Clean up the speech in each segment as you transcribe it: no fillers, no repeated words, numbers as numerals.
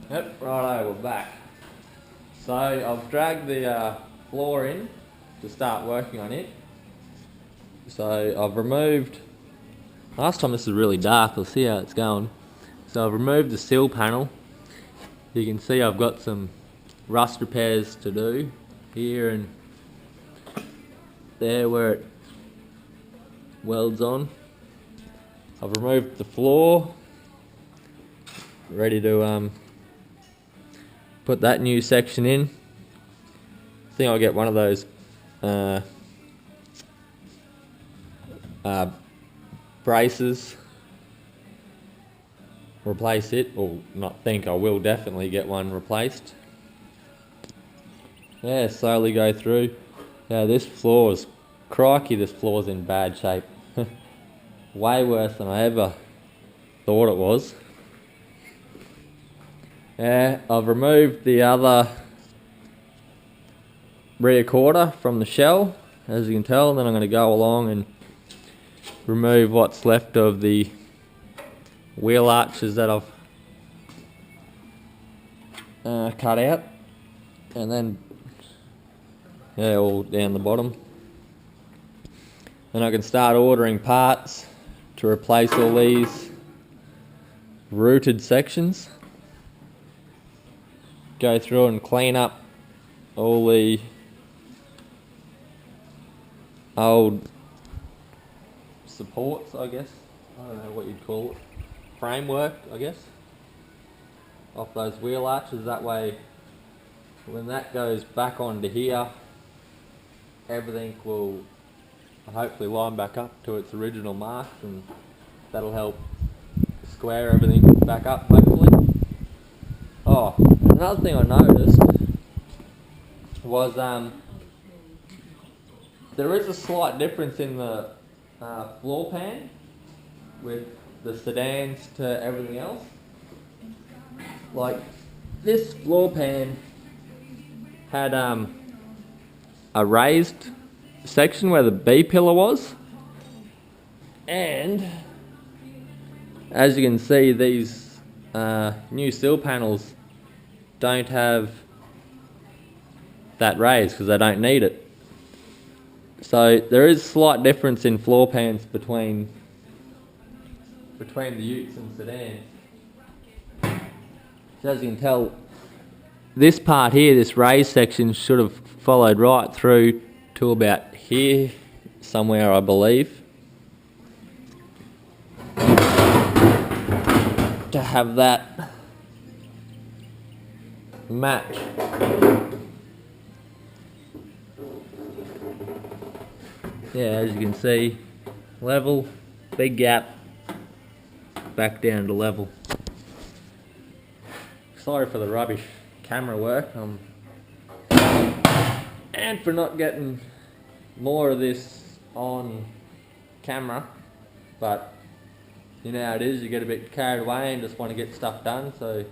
Yep, righto, we're back. So I've dragged the floor in to start working on it. So I've removed, last time this was really dark, let's see how it's going. So I've removed the sill panel. You can see I've got some rust repairs to do here and there where it welds on. I've removed the floor, ready to put that new section in. I think I'll get one of those braces, replace it, or not think, I will definitely get one replaced. Yeah, slowly go through. Yeah, this floor's, crikey, this floor's in bad shape. Way worse than I ever thought it was. Yeah, I've removed the other rear quarter from the shell, as you can tell, and then I'm going to go along and remove what's left of the wheel arches that I've cut out, and then all down the bottom. Then I can start ordering parts to replace all these rooted sections. Go through and clean up all the old supports, I guess. I don't know what you'd call it. Framework, I guess, off those wheel arches. That way, when that goes back onto here, everything will hopefully line back up to its original mark, and that'll help square everything back up, hopefully. Oh, another thing I noticed was there is a slight difference in the floor pan with the sedans to everything else. Like, this floor pan had a raised section where the B pillar was, and as you can see, these new sill panels don't have that raised because they don't need it. So there is a slight difference in floor pans between the utes and sedans. So as you can tell, this part here, this raised section, should have followed right through to about here somewhere, I believe, to have that match. Yeah, as you can see, level, big gap, back down to level. Sorry for the rubbish camera work, and for not getting more of this on camera, but you know how it is, you get a bit carried away and just want to get stuff done, so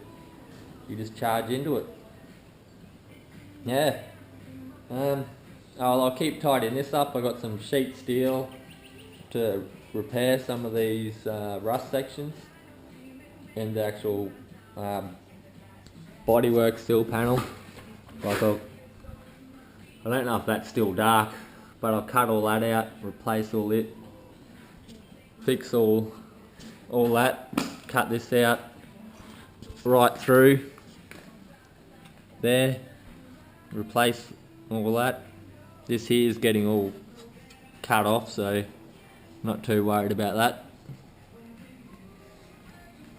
you just charge into it. Yeah. I'll keep tidying this up. I got some sheet steel to repair some of these rust sections, and the actual bodywork sill panel. Like I don't know if that's still dark, but I'll cut all that out, replace all it, fix all that, cut this out right through there, replace all that. This here is getting all cut off, so not too worried about that.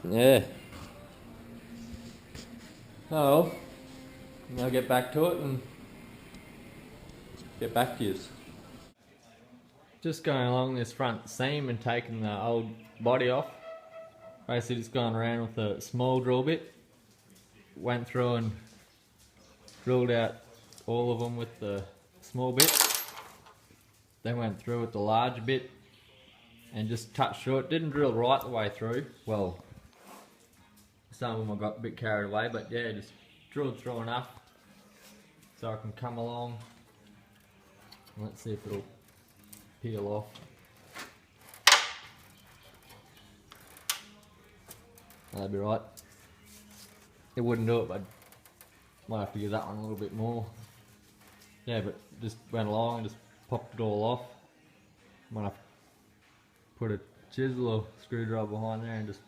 Yeah. Oh, I'll get back to it and get back to you. Just going along this front seam and taking the old body off. Basically just going around with a small drill bit. Went through and drilled out all of them with the small bit. Then went through with the large bit and just touched through it. Didn't drill right the way through. Well, some of them I got a bit carried away, but yeah, just drilled through enough so I can come along. Let's see if it'll peel off. That'd be right. it wouldn't do it, but might have to give that one a little bit more. Yeah, but just went along and just popped it all off. Might have to put a chisel or screwdriver behind there and just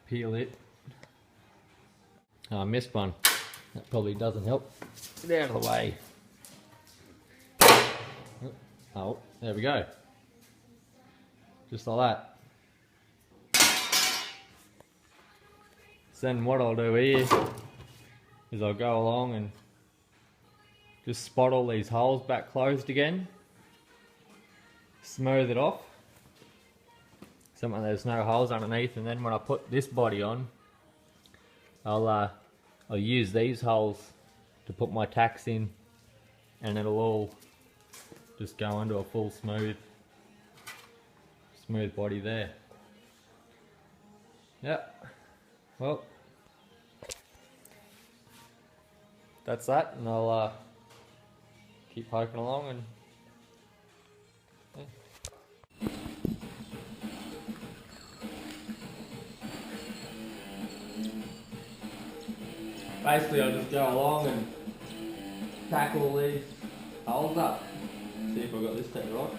peel it. Oh, I missed one. That probably doesn't help. Get out of the way. Oh, there we go. Just like that. So then what I'll do here is I'll go along and just spot all these holes back closed again. Smooth it off. Something there's no holes underneath, and then when I put this body on, I'll use these holes to put my tacks in, and it'll all just go into a full smooth body there. Yep. Well, that's that, and I'll keep poking along and. Yeah. Basically, I'll just go along and tack all these holes up. See if I've got this thing right.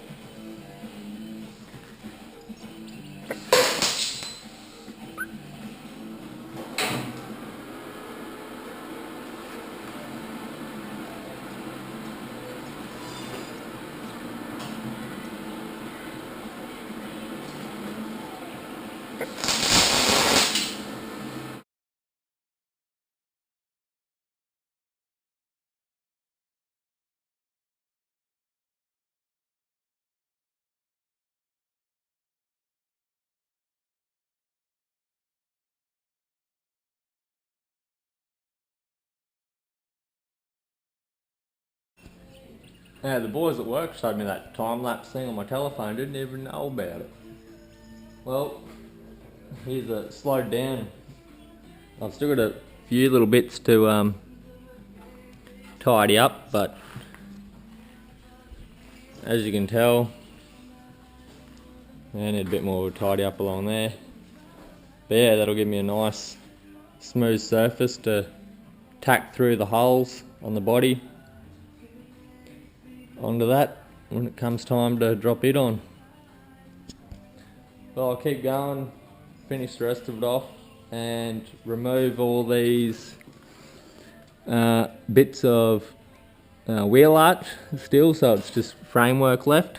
Yeah, the boys at work showed me that time-lapse thing on my telephone, didn't even know about it. Well, here's a slowed down. I've still got a few little bits to tidy up, but as you can tell, I need a bit more tidy up along there. But yeah, that'll give me a nice smooth surface to tack through the holes on the body onto that when it comes time to drop it on. So I'll keep going, finish the rest of it off and remove all these bits of wheel arch still, so it's just framework left,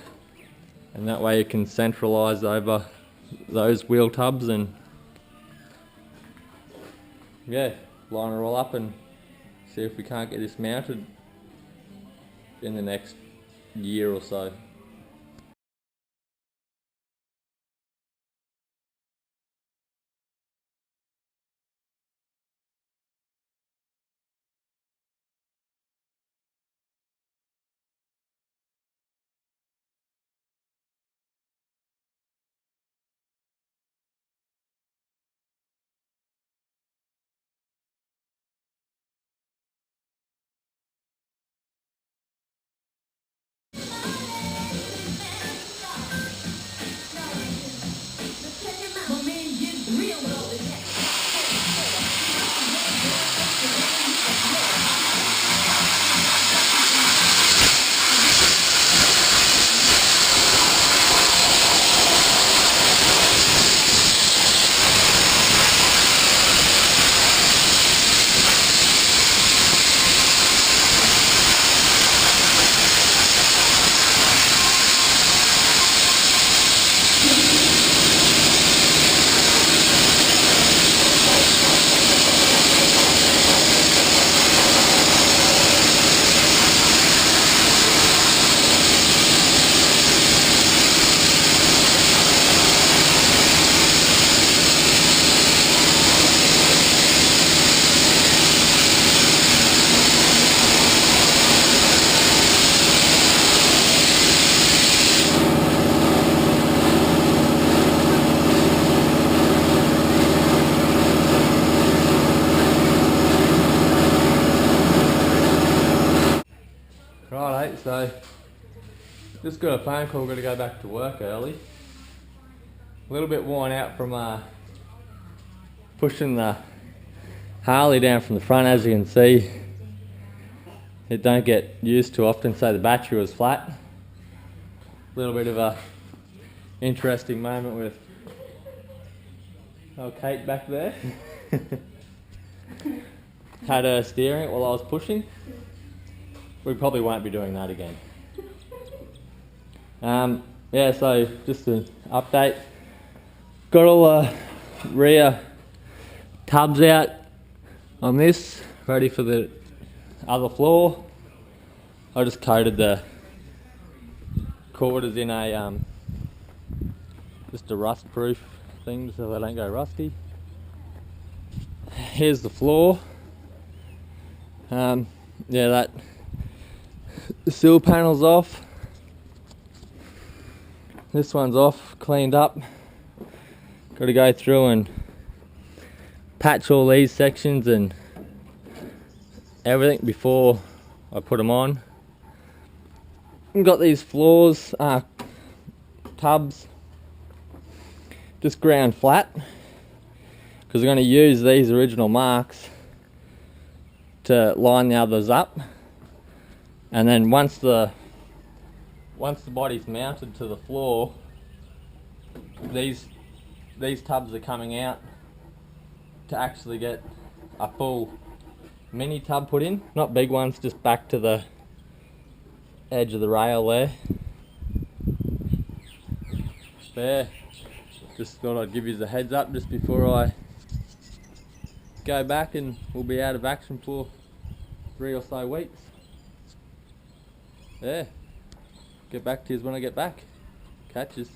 and that way you can centralise over those wheel tubs and yeah, line it all up and see if we can't get this mounted in the next year or so. Right, so just got a phone call, got to go back to work early. A little bit worn out from pushing the Harley down from the front, as you can see. It don't get used too often, so the battery was flat. A little bit of a interesting moment with Kate back there. Had her steering it while I was pushing. We probably won't be doing that again. Yeah, so just an update. Got all the rear tubs out on this, ready for the other floor. I just coated the quarters in a just a rust proof thing so they don't go rusty. Here's the floor. Yeah, that the sill panel's off. This one's off, cleaned up. Got to go through and patch all these sections and everything before I put them on. I've got these floors, tubs, just ground flat, because I'm going to use these original marks to line the others up, and then once the body's mounted to the floor, these tubs are coming out to actually get a full mini tub put in, not big ones, just back to the edge of the rail there. Just thought I'd give you the heads up just before I go back, and we'll be out of action for 3 or so weeks. Yeah, get back to you when I get back. Catches.